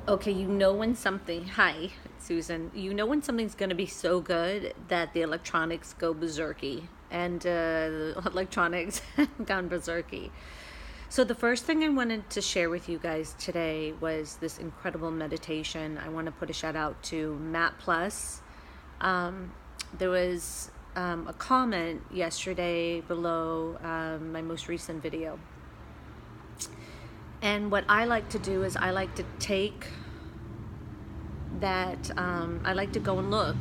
Okay, you know when something, hi, Susan, you know when something's going to be so good that the electronics go berserky and the electronics have gone berserky. So, the first thing I wanted to share with you guys today was this incredible meditation. I want to put a shout out to Matt Plus. There was a comment yesterday below my most recent video. And what I like to do is I like to take that I like to go and look,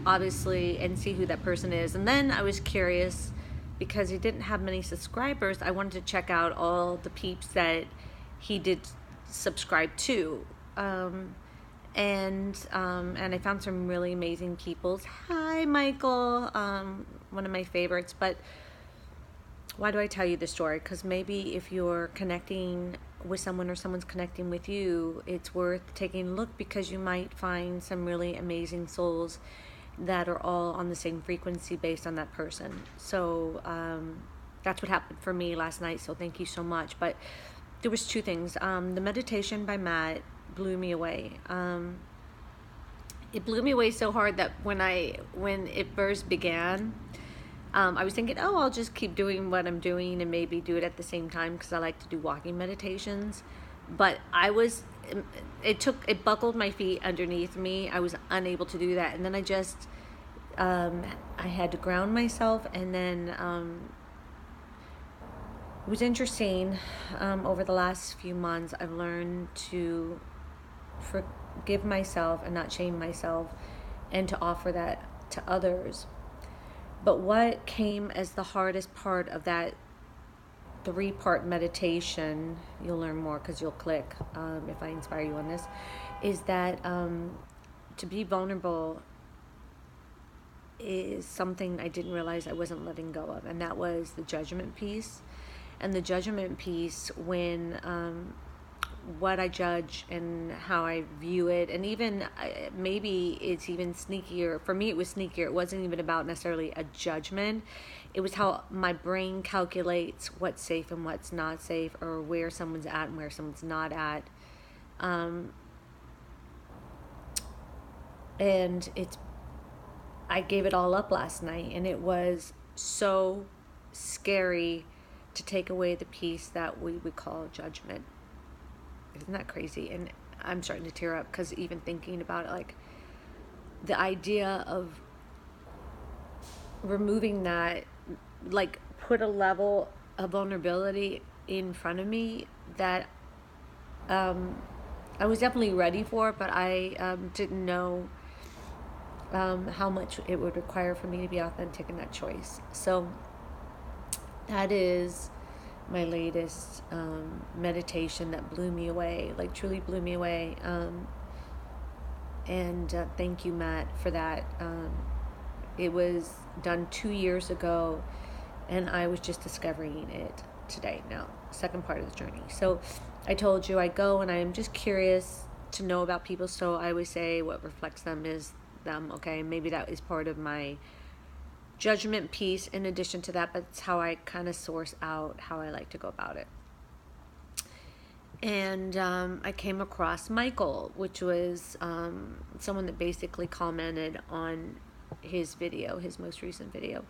obviously, and see who that person is. And then I was curious because he didn't have many subscribers. I wanted to check out all the peeps that he did subscribe to. And I found some really amazing peoples. Hi, Michael, one of my favorites. But why do I tell you this story? Because maybe if you're connecting with someone or someone's connecting with you, it's worth taking a look because you might find some really amazing souls that are all on the same frequency based on that person. So that's what happened for me last night. So thank you so much. But there was two things. The meditation by Matt blew me away. It blew me away so hard that when it first began, I was thinking, oh, I'll just keep doing what I'm doing and maybe do it at the same time because I like to do walking meditations. But it buckled my feet underneath me. I was unable to do that. And then I had to ground myself. And then it was interesting. Over the last few months, I've learned to forgive myself and not shame myself and to offer that to others. But what came as the hardest part of that 3-part meditation, you'll learn more because you'll click if I inspire you on this, is that to be vulnerable is something I didn't realize I wasn't letting go of, and that was the judgment piece. And the judgment piece when what I judge and how I view it, and even maybe it's even sneakier. For me, it was sneakier. It wasn't even about necessarily a judgment. It was how my brain calculates what's safe and what's not safe, or where someone's at and where someone's not at. And I gave it all up last night, and it was so scary to take away the piece that we would call judgment. Isn't that crazy? And I'm starting to tear up because even thinking about it, like the idea of removing that, like put a level of vulnerability in front of me that I was definitely ready for, but I didn't know how much it would require for me to be authentic in that choice. So that is my latest meditation that blew me away, like truly blew me away. And thank you, Matt, for that. It was done 2 years ago, and I was just discovering it today. Now, second part of the journey. So I told you I go and I'm just curious to know about people. So I always say what reflects them is them. Okay, maybe that is part of my judgment piece in addition to that, but it's how I kind of source out how I like to go about it. And I came across Michael, which was someone that basically commented on his video, his most recent video.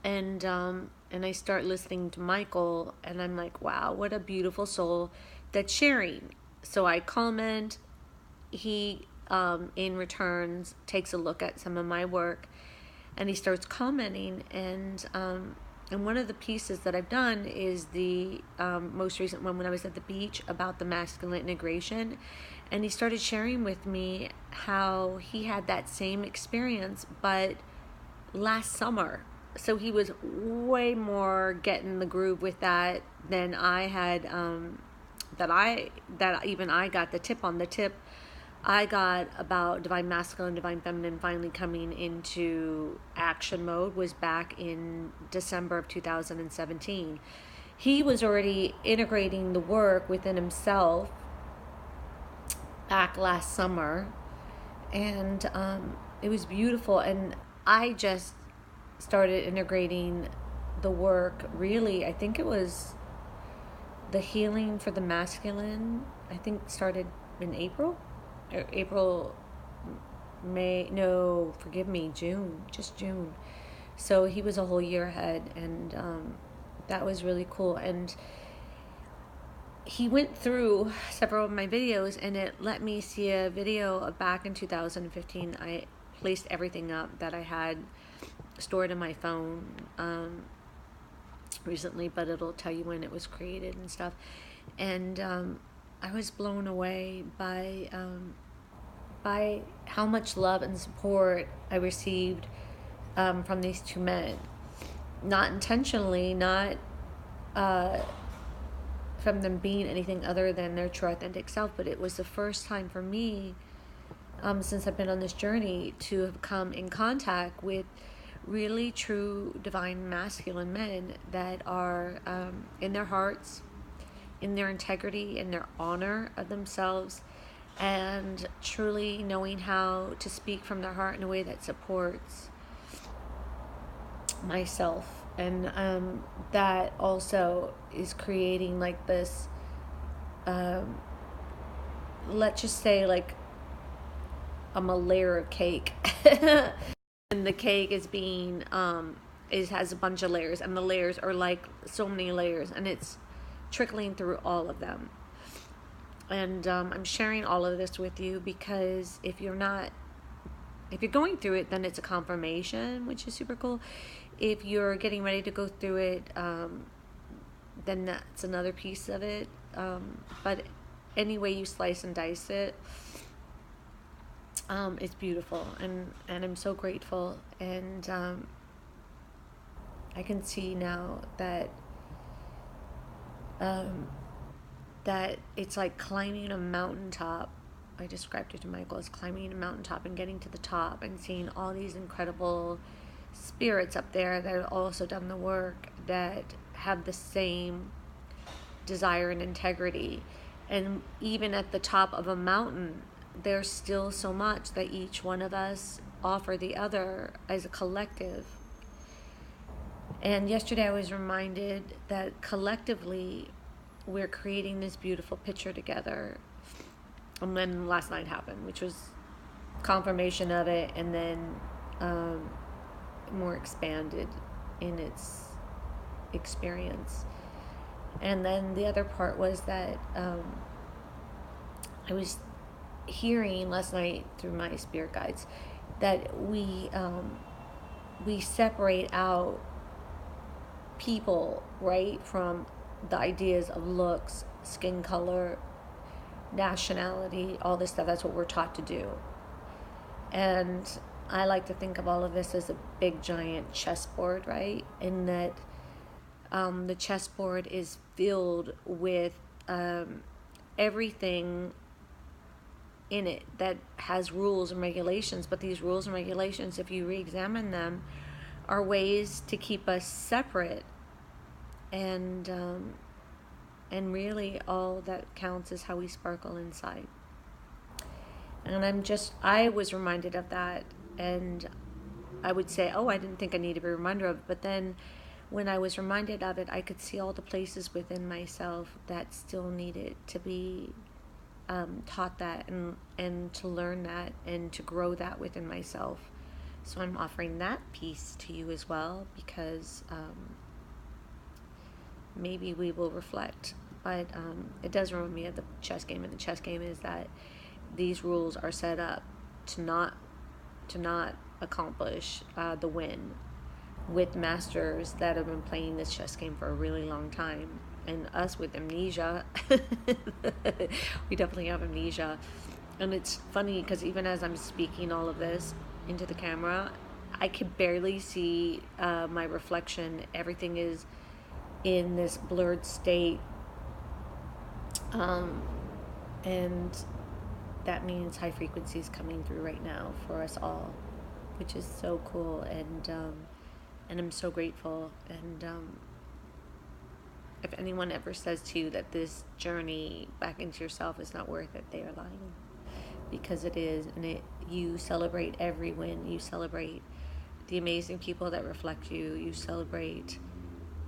And I start listening to Michael, and I'm like, wow, what a beautiful soul that's sharing. So I comment. He, in returns, takes a look at some of my work, and he starts commenting. And one of the pieces that I've done is the most recent one when I was at the beach about the masculine integration. And he started sharing with me how he had that same experience, but last summer. So he was way more getting the groove with that than I had. That even I got the tip on. The tip I got about divine masculine, divine feminine finally coming into action mode was back in December of 2017. He was already integrating the work within himself back last summer, and it was beautiful. And I just started integrating the work. Really, I think it was the healing for the masculine. I think started in April, or April, May, no, forgive me, June, just June. So he was a whole year ahead, and that was really cool. And he went through several of my videos, and it let me see a video of back in 2015. I placed everything up that I had stored in my phone recently, but it'll tell you when it was created and stuff. And I was blown away by how much love and support I received from these two men. Not intentionally, not from them being anything other than their true authentic self, but it was the first time for me, since I've been on this journey, to have come in contact with really true divine masculine men that are in their hearts, in their integrity, in their honor of themselves, and truly knowing how to speak from their heart in a way that supports myself. And that also is creating like this, let's just say like a layer of cake. And the cake is being has a bunch of layers, and the layers are like so many layers, and it's trickling through all of them. And I'm sharing all of this with you because if you're going through it, then it's a confirmation, which is super cool. If you're getting ready to go through it, then that's another piece of it. But any way you slice and dice it, it's beautiful, and I'm so grateful. And I can see now that that it's like climbing a mountaintop. I described it to Michael as climbing a mountaintop and getting to the top and seeing all these incredible spirits up there that have also done the work, that have the same desire and integrity. And even at the top of a mountain, there's still so much that each one of us offer the other as a collective. And yesterday I was reminded that collectively we're creating this beautiful picture together. And then last night happened, which was confirmation of it, and then more expanded in its experience. And then the other part was that I was hearing last night through my spirit guides that we separate out people, right, from the ideas of looks, skin color, nationality, all this stuff. That's what we're taught to do. And I like to think of all of this as a big giant chessboard, right? In that the chessboard is filled with everything in it that has rules and regulations. But these rules and regulations, if you re-examine them, are ways to keep us separate. And really all that counts is how we sparkle inside. And I was reminded of that, and I would say, oh, I didn't think I needed to be reminded of it. But then when I was reminded of it, I could see all the places within myself that still needed to be taught that, and to learn that, and to grow that within myself. So I'm offering that piece to you as well, because maybe we will reflect. But it does remind me of the chess game, and the chess game is that these rules are set up to not accomplish the win, with masters that have been playing this chess game for a really long time. And us with amnesia, we definitely have amnesia. And it's funny because even as I'm speaking all of this into the camera, I could barely see my reflection. Everything is in this blurred state. And that means high frequencies coming through right now for us all, which is so cool. And I'm so grateful. And if anyone ever says to you that this journey back into yourself is not worth it, they are lying, because it is. And you celebrate every win. You celebrate the amazing people that reflect you. You celebrate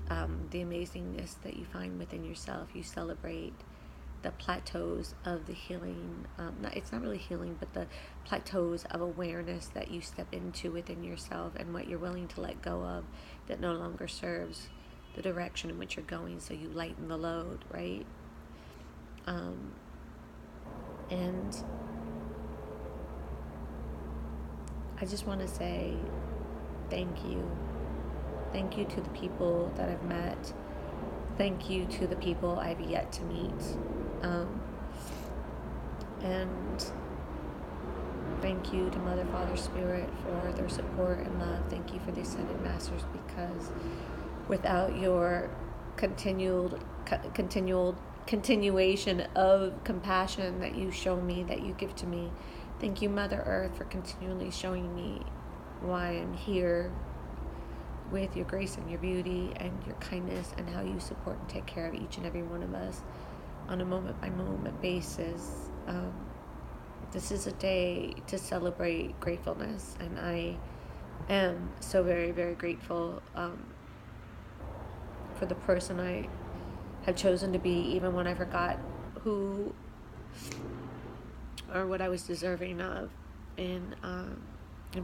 the amazingness that you find within yourself. You celebrate the plateaus of the healing. It's not really healing, but the plateaus of awareness that you step into within yourself, and what you're willing to let go of that no longer serves the direction in which you're going, so you lighten the load, right? And I just want to say thank you. Thank you to the people that I've met. Thank you to the people I've yet to meet. And thank you to Mother, Father, Spirit for their support and love. Thank you for the Ascended Masters, because without your continuation of compassion that you show me, that you give to me. Thank you, Mother Earth, for continually showing me why I'm here, with your grace and your beauty and your kindness, and how you support and take care of each and every one of us on a moment-by-moment basis. This is a day to celebrate gratefulness, and I am so very, very grateful for the person I have chosen to be, even when I forgot who or what I was deserving of in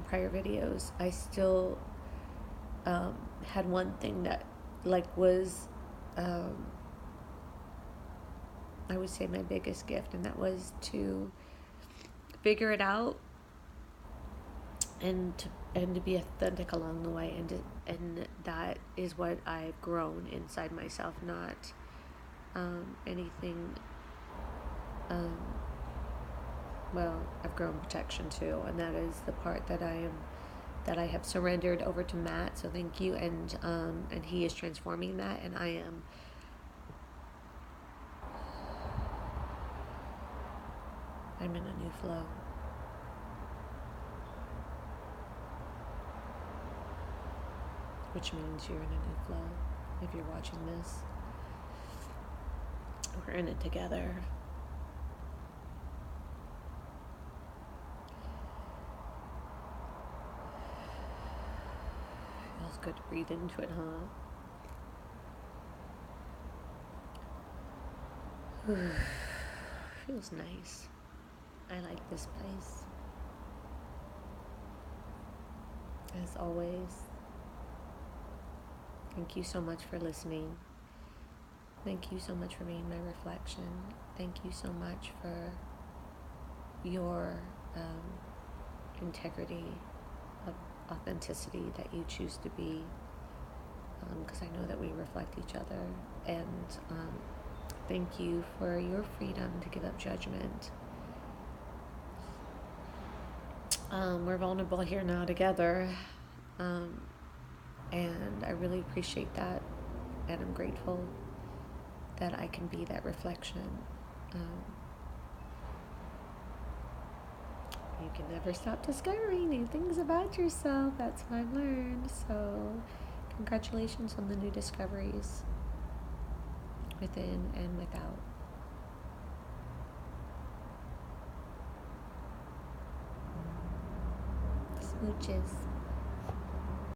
prior videos. I still had one thing that was I would say my biggest gift, and that was to figure it out and to be authentic along the way, and that is what I've grown inside myself, not anything. Well, I've grown protection too, and that is the part that I have surrendered over to Matt. So thank you, and he is transforming that, and I am I'm in a new flow. Which means you're in a new flow. If you're watching this, we're in it together. Feels good to breathe into it, huh? Feels nice. I like this place. As always, thank you so much for listening. Thank you so much for being my reflection. Thank you so much for your integrity, of authenticity that you choose to be, because I know that we reflect each other. And thank you for your freedom to give up judgment. We're vulnerable here now together, and I really appreciate that, and I'm grateful that I can be that reflection. You can never stop discovering new things about yourself. That's what I've learned. So congratulations on the new discoveries within and without. Smooches.